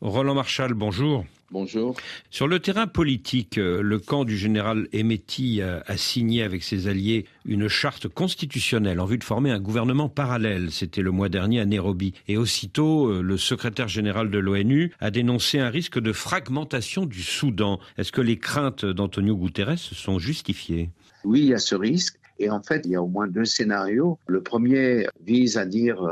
Roland Marchal, bonjour. Bonjour. Sur le terrain politique, le camp du général Hemeti a signé avec ses alliés une charte constitutionnelle en vue de former un gouvernement parallèle. C'était le mois dernier à Nairobi. Et aussitôt, le secrétaire général de l'ONU a dénoncé un risque de fragmentation du Soudan. Est-ce que les craintes d'Antonio Guterres sont justifiées ? Oui, il y a ce risque. Et en fait, il y a au moins deux scénarios. Le premier vise à dire,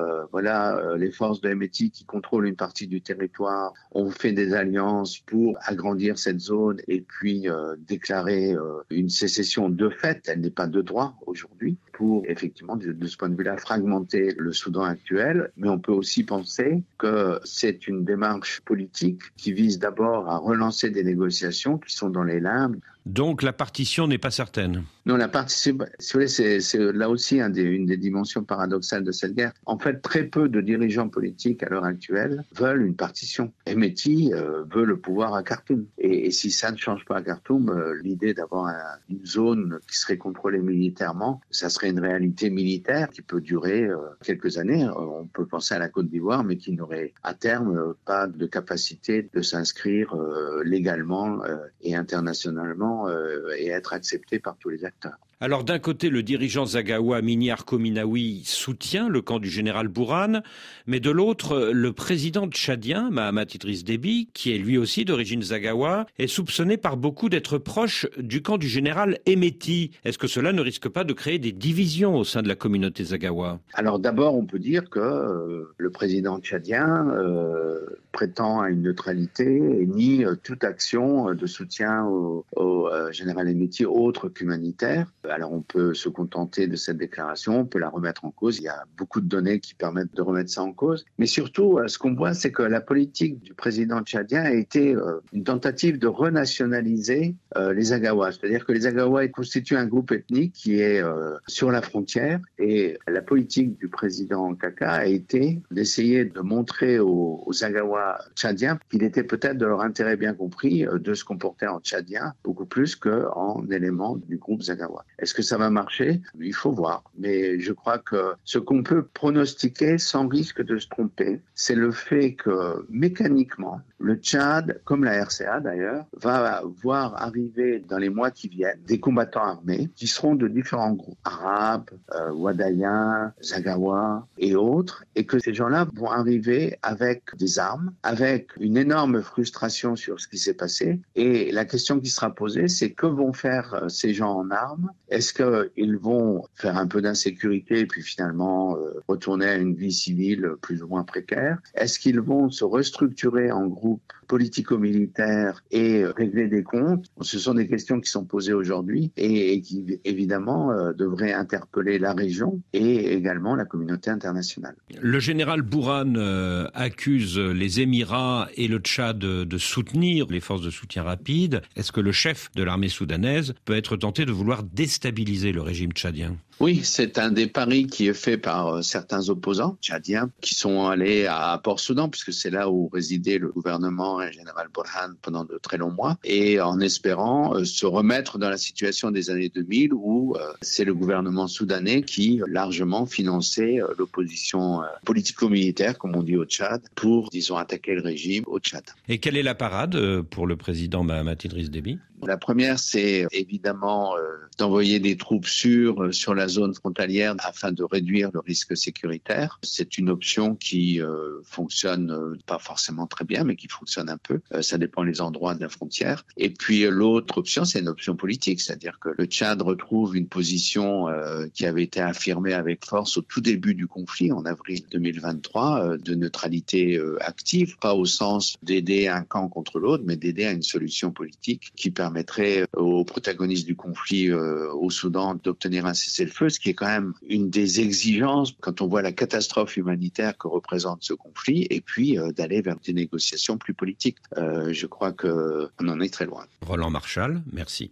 les forces de Hemeti qui contrôlent une partie du territoire ont fait des alliances pour agrandir cette zone et puis déclarer une sécession de fait. Elle n'est pas de droit aujourd'hui pour, effectivement, de ce point de vue-là, fragmenter le Soudan actuel. Mais on peut aussi penser que c'est une démarche politique qui vise d'abord à relancer des négociations qui sont dans les limbes. Donc la partition n'est pas certaine. Non, la partition, si vous voulez, c'est là aussi une des dimensions paradoxales de cette guerre. En fait, très peu de dirigeants politiques à l'heure actuelle veulent une partition. Hemeti veut le pouvoir à Khartoum. Et si ça ne change pas à Khartoum, l'idée d'avoir une zone qui serait contrôlée militairement, ça serait une réalité militaire qui peut durer quelques années. On peut penser à la Côte d'Ivoire, mais qui n'aurait à terme pas de capacité de s'inscrire légalement et internationalement et être accepté par tous les acteurs. Alors d'un côté, le dirigeant Zagawa Mini Arko Minawi soutient le camp du général Bourhan, mais de l'autre, le président tchadien, Mahamat Idriss Déby, qui est lui aussi d'origine Zagawa, est soupçonné par beaucoup d'être proche du camp du général Hemeti. Est-ce que cela ne risque pas de créer des divisions au sein de la communauté Zagawa ? Alors d'abord, on peut dire que le président tchadien prétend à une neutralité et nie toute action de soutien au général Hemeti autre qu'humanitaire. Alors on peut se contenter de cette déclaration, on peut la remettre en cause. Il y a beaucoup de données qui permettent de remettre ça en cause. Mais surtout, ce qu'on voit, c'est que la politique du président tchadien a été une tentative de renationaliser les Zagawa. C'est-à-dire que les Zagawa constituent un groupe ethnique qui est sur la frontière. Et la politique du président Kaka a été d'essayer de montrer aux Zagawa tchadiens qu'il était peut-être de leur intérêt bien compris de se comporter en tchadien beaucoup plus qu'en élément du groupe Zagawa. Est-ce que ça va marcher ? Il faut voir. Mais je crois que ce qu'on peut pronostiquer sans risque de se tromper, c'est le fait que mécaniquement, le Tchad, comme la RCA d'ailleurs, va voir arriver dans les mois qui viennent des combattants armés qui seront de différents groupes, arabes, wadaïens, Zagawa et autres, et que ces gens-là vont arriver avec des armes, avec une énorme frustration sur ce qui s'est passé. Et la question qui sera posée, c'est que vont faire ces gens en armes ? Est-ce qu'ils vont faire un peu d'insécurité et puis finalement retourner à une vie civile plus ou moins précaire ? Est-ce qu'ils vont se restructurer en groupe politico-militaire et régler des comptes ? Ce sont des questions qui sont posées aujourd'hui et qui évidemment devraient interpeller la région et également la communauté internationale. Le général Bourhan accuse les Émirats et le Tchad de soutenir les forces de soutien rapide. Est-ce que le chef de l'armée soudanaise peut être tenté de vouloir déstabiliser le régime tchadien ? Oui, c'est un des paris qui est fait par certains opposants tchadiens qui sont allés à Port-Soudan, puisque c'est là où résidait le gouvernement et le général Bourhan pendant de très longs mois, et en espérant se remettre dans la situation des années 2000 où c'est le gouvernement soudanais qui largement finançait l'opposition politico-militaire, comme on dit au Tchad, pour, disons, attaquer le régime au Tchad. Et quelle est la parade pour le président Mahamat Idriss Déby ? La première, c'est évidemment d'envoyer des troupes sûres sur la zone frontalière afin de réduire le risque sécuritaire. C'est une option qui fonctionne pas forcément très bien, mais qui fonctionne un peu. Ça dépend des endroits de la frontière. Et puis l'autre option, c'est une option politique, c'est-à-dire que le Tchad retrouve une position qui avait été affirmée avec force au tout début du conflit, en avril 2023, de neutralité active, pas au sens d'aider un camp contre l'autre, mais d'aider à une solution politique qui permettrait aux protagonistes du conflit au Soudan d'obtenir un cessez-le-feu, ce qui est quand même une des exigences quand on voit la catastrophe humanitaire que représente ce conflit, et puis d'aller vers des négociations plus politiques. Je crois qu'on en est très loin. Roland Marchal, merci.